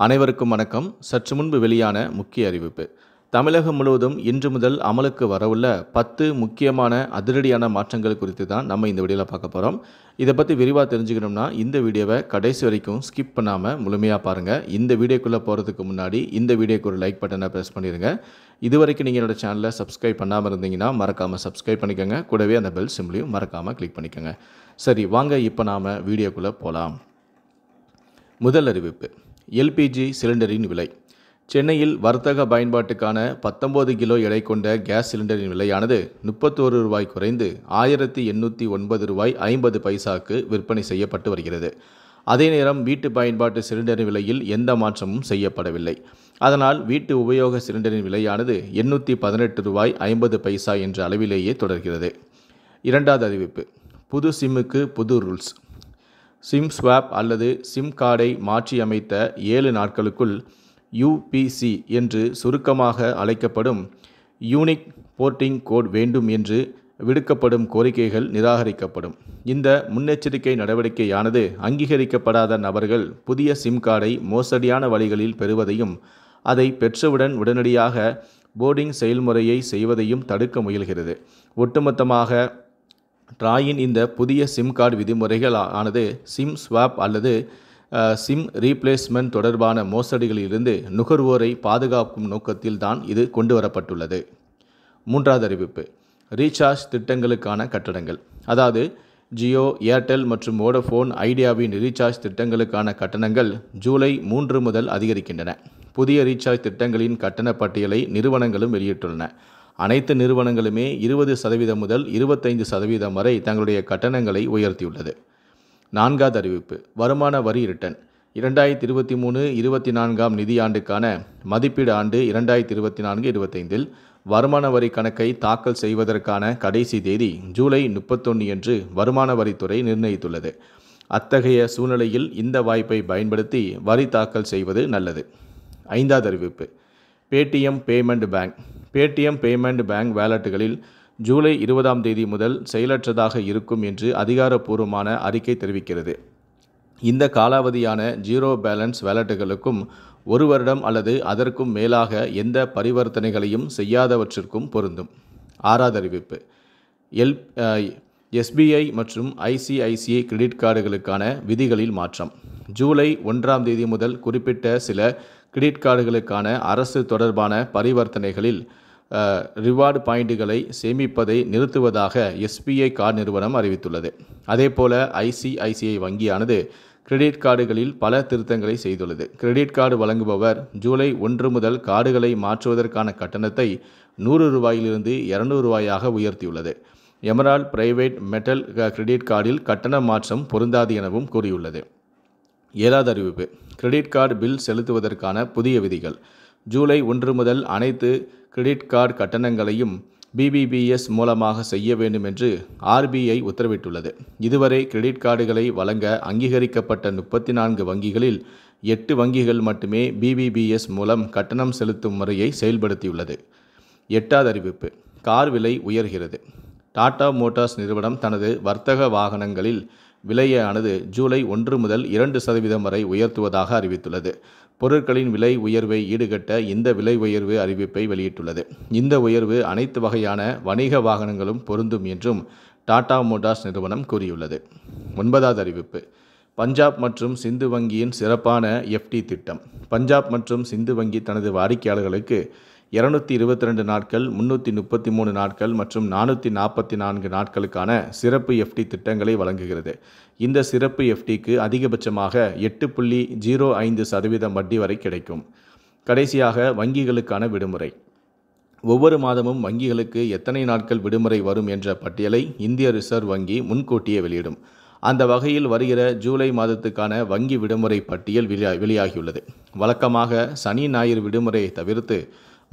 அனைவருக்கும் வணக்கம். சற்று முன்பு வெளியான முக்கிய அறிவிப்பு. தமிழகம் முழுவதும் இன்று முதல் அமலுக்கு வரவுள்ள 10 முக்கியமான அதிரடியான மாற்றங்கள் குறித்து தான் நம்ம இந்த வீடியோவில் பார்க்க போகிறோம். இதை பற்றி விரிவாக தெரிஞ்சுக்கணும்னா இந்த வீடியோவை கடைசி வரைக்கும் ஸ்கிப் பண்ணாமல் முழுமையாக பாருங்கள். இந்த வீடியோக்குள்ளே போகிறதுக்கு முன்னாடி இந்த வீடியோக்கு ஒரு லைக் பட்டனை ப்ரெஸ் பண்ணிடுங்க. இதுவரைக்கும் நீங்கள் என்னோடய சேனலை சப்ஸ்கிரைப் பண்ணாமல் இருந்தீங்கன்னா மறக்காமல் சப்ஸ்கிரைப் பண்ணிக்கோங்க. கூடவே அந்த பெல் சிம்பிளையும் மறக்காமல் கிளிக் பண்ணிக்கோங்க. சரி, வாங்க இப்போ நாம் வீடியோக்குள்ளே போகலாம். முதல் அறிவிப்பு. எல்பிஜி சிலிண்டரின் விலை. சென்னையில் வர்த்தக பயன்பாட்டுக்கான 19 கிலோ எடை கொண்ட கேஸ் சிலிண்டரின் விலையானது 31 ரூபாய் குறைந்து 1809 ரூபாய் 50 பைசாக்கு விற்பனை செய்யப்பட்டு வருகிறது. அதே நேரம் வீட்டு பயன்பாட்டு சிலிண்டரின் விலையில் எந்த மாற்றமும் செய்யப்படவில்லை. அதனால் வீட்டு உபயோக சிலிண்டரின் விலையானது 818 ரூபாய் 50 பைசா என்ற அளவிலேயே தொடர்கிறது. இரண்டாவது அறிவிப்பு. புது சிம்முக்கு புது ரூல்ஸ். சிம் ஸ்வாப் அல்லது சிம் கார்டை மாற்றி அமைத்த 7 நாட்களுக்குள் யூபிசி என்று சுருக்கமாக அழைக்கப்படும் யூனிக் போர்ட்டிங் கோட் வேண்டும் என்று விடுக்கப்படும் கோரிக்கைகள் நிராகரிக்கப்படும். இந்த முன்னெச்சரிக்கை நடவடிக்கையானது அங்கீகரிக்கப்படாத நபர்கள் புதிய சிம் கார்டை மோசடியான வழிகளில் பெறுவதையும் அதை பெற்றவுடன் உடனடியாக போர்டிங் செயல்முறையை செய்வதையும் தடுக்க முயல்கிறது. ஒட்டுமொத்தமாக ட்ராயின் இந்த புதிய சிம் கார்டு விதிமுறைகள் ஆனது சிம் ஸ்வாப் அல்லது சிம் ரீப்ளேஸ்மெண்ட் தொடர்பான மோசடிகளிலிருந்து நுகர்வோரை பாதுகாக்கும் நோக்கத்தில் தான் இது கொண்டு வரப்பட்டுள்ளது. மூன்றாவது அறிவிப்பு. ரீசார்ஜ் திட்டங்களுக்கான கட்டணங்கள். அதாவது ஜியோ, ஏர்டெல் மற்றும் வோடஃபோன் ஐடியாவின் ரீசார்ஜ் திட்டங்களுக்கான கட்டணங்கள் ஜூலை 3 முதல் அதிகரிக்கின்றன. புதிய ரீசார்ஜ் திட்டங்களின் கட்டண பட்டியலை நிறுவனங்களும் வெளியிட்டுள்ளன. அனைத்து நிறுவனங்களுமே 20% முதல் 25% வரை தங்களுடைய கட்டணங்களை உயர்த்தியுள்ளது. நான்காவது அறிவிப்பு. வருமான வரி ரிட்டர்ன். 2023-24 நிதியாண்டுக்கான மதிப்பீடு ஆண்டு 2024-25 வருமான வரி கணக்கை தாக்கல் செய்வதற்கான கடைசி தேதி ஜூலை 31 என்று வருமான வரித்துறை நிர்ணயித்துள்ளது. அத்தகைய சூழ்நிலையில் இந்த வாய்ப்பை பயன்படுத்தி வரி தாக்கல் செய்வது நல்லது. ஐந்தாவது அறிவிப்பு. Paytm payment bank. Paytm payment bank வேலட்டுகளில் ஜூலை 20 முதல் செயலற்றதாக இருக்கும் என்று அதிகாரப்பூர்வமான அறிக்கை தெரிவிக்கிறது. இந்த காலாவதியான ஜீரோ பேலன்ஸ் வேலட்டுகளுக்கும் 1 வருடம் அல்லது அதற்கும் மேலாக எந்த பரிவர்த்தனைகளையும் செய்யாதவற்றிற்கும் பொருந்தும். ஆறாவது அறிவிப்பு. எஸ்பிஐ மற்றும் ஐசிஐசிஐ கிரெடிட் கார்டுகளுக்கான விதிகளில் மாற்றம். ஜூலை 1 முதல் குறிப்பிட்ட சில கிரெடிட் கார்டுகளுக்கான அரசு தொடர்பான பரிவர்த்தனைகளில் ரிவார்டு பாயிண்டுகளை சேமிப்பதை நிறுத்துவதாக எஸ்பிஐ கார்டு நிறுவனம் அறிவித்துள்ளது. அதேபோல ஐசிஐசிஐ வங்கியானது கிரெடிட் கார்டுகளில் பல திருத்தங்களை செய்துள்ளது. கிரெடிட் கார்டு வழங்குபவர் ஜூலை 1 முதல் கார்டுகளை மாற்றுவதற்கான கட்டணத்தை 100 ரூபாயிலிருந்து 200 ரூபாயாக உயர்த்தியுள்ளது. எமரால்ட் பிரைவேட் மெட்டல் கிரெடிட் கார்டில் கட்டண மாற்றம் பொருந்தாது எனவும் கூறியுள்ளது. ஏழாவது அறிவிப்பு. கிரெடிட் கார்டு பில் செலுத்துவதற்கான புதிய விதிகள். ஜூலை 1 முதல் அனைத்து கிரெடிட் கார்டு கட்டணங்களையும் பிபிபிஎஸ் மூலமாக செய்ய வேண்டும் என்று ஆர்பிஐ உத்தரவிட்டுள்ளது. இதுவரை கிரெடிட் கார்டுகளை வழங்க அங்கீகரிக்கப்பட்ட 34 வங்கிகளில் 8 வங்கிகள் மட்டுமே பிபிபிஎஸ் மூலம் கட்டணம் செலுத்தும் முறையை செயல்படுத்தியுள்ளது. எட்டாவது அறிவிப்பு. கார் விலை உயர்கிறது. டாடா மோட்டார்ஸ் நிறுவனம் தனது வர்த்தக வாகனங்களில் விலையானது ஜூலை 1 முதல் 2% வரை உயர்த்துவதாக அறிவித்துள்ளது. பொருட்களின் விலை உயர்வை ஈடுகட்ட இந்த விலை உயர்வு அறிவிப்பை வெளியிட்டுள்ளது. இந்த உயர்வு அனைத்து வகையான வணிக வாகனங்களும் பொருந்தும் என்றும் டாடா மோட்டார்ஸ் நிறுவனம் கூறியுள்ளது. ஒன்பதாவது அறிவிப்பு. பஞ்சாப் மற்றும் சிந்து வங்கியின் சிறப்பான எஃப்டி திட்டம். பஞ்சாப் மற்றும் சிந்து வங்கி தனது வாடிக்கையாளர்களுக்கு 222 நாட்கள், 333 நாட்கள் மற்றும் 444 நாட்களுக்கான சிறப்பு எஃப்டி திட்டங்களை வழங்குகிறது. இந்த சிறப்பு எஃப்டிக்கு அதிகபட்சமாக 8.05% வட்டி வரை கிடைக்கும். கடைசியாக வங்கிகளுக்கான விடுமுறை. ஒவ்வொரு மாதமும் வங்கிகளுக்கு எத்தனை நாட்கள் விடுமுறை வரும் என்ற பட்டியலை இந்திய ரிசர்வ் வங்கி முன்கூட்டியே வெளியிடும். அந்த வகையில் வருகிற ஜூலை மாதத்துக்கான வங்கி விடுமுறை பட்டியல் வெளியாகியுள்ளது. வழக்கமாக சனி ஞாயிறு விடுமுறையை தவிர்த்து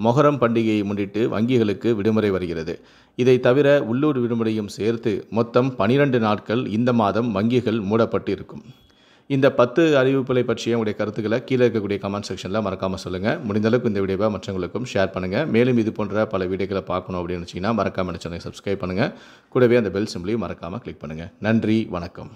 மொஹரம் பண்டிகையை முன்னிட்டு வங்கிகளுக்கு விடுமுறை வருகிறது. இதை தவிர உள்ளூர் விடுமுறையும் சேர்த்து மொத்தம் 12 நாட்கள் இந்த மாதம் வங்கிகள் மூடப்பட்டு இருக்கும். இந்த 10 அறிவிப்புகளை பற்றிய உங்களுடைய கருத்துக்களை கீழே இருக்கக்கூடிய கமெண்ட் செக்ஷனில் மறக்காமல் சொல்லுங்கள். முடிந்தளவுக்கு இந்த வீடியோவை மற்றவங்களுக்கும் ஷேர் பண்ணுங்கள். மேலும் இது போன்ற பல வீடியோக்களை பார்க்கணும் அப்படின்னு நினச்சிங்கன்னா மறக்காமல் சேனலை சப்ஸ்கிரைப் பண்ணுங்கள். கூடவே அந்த பெல் சிம்பிளையும் மறக்காமல் கிளிக் பண்ணுங்கள். நன்றி, வணக்கம்.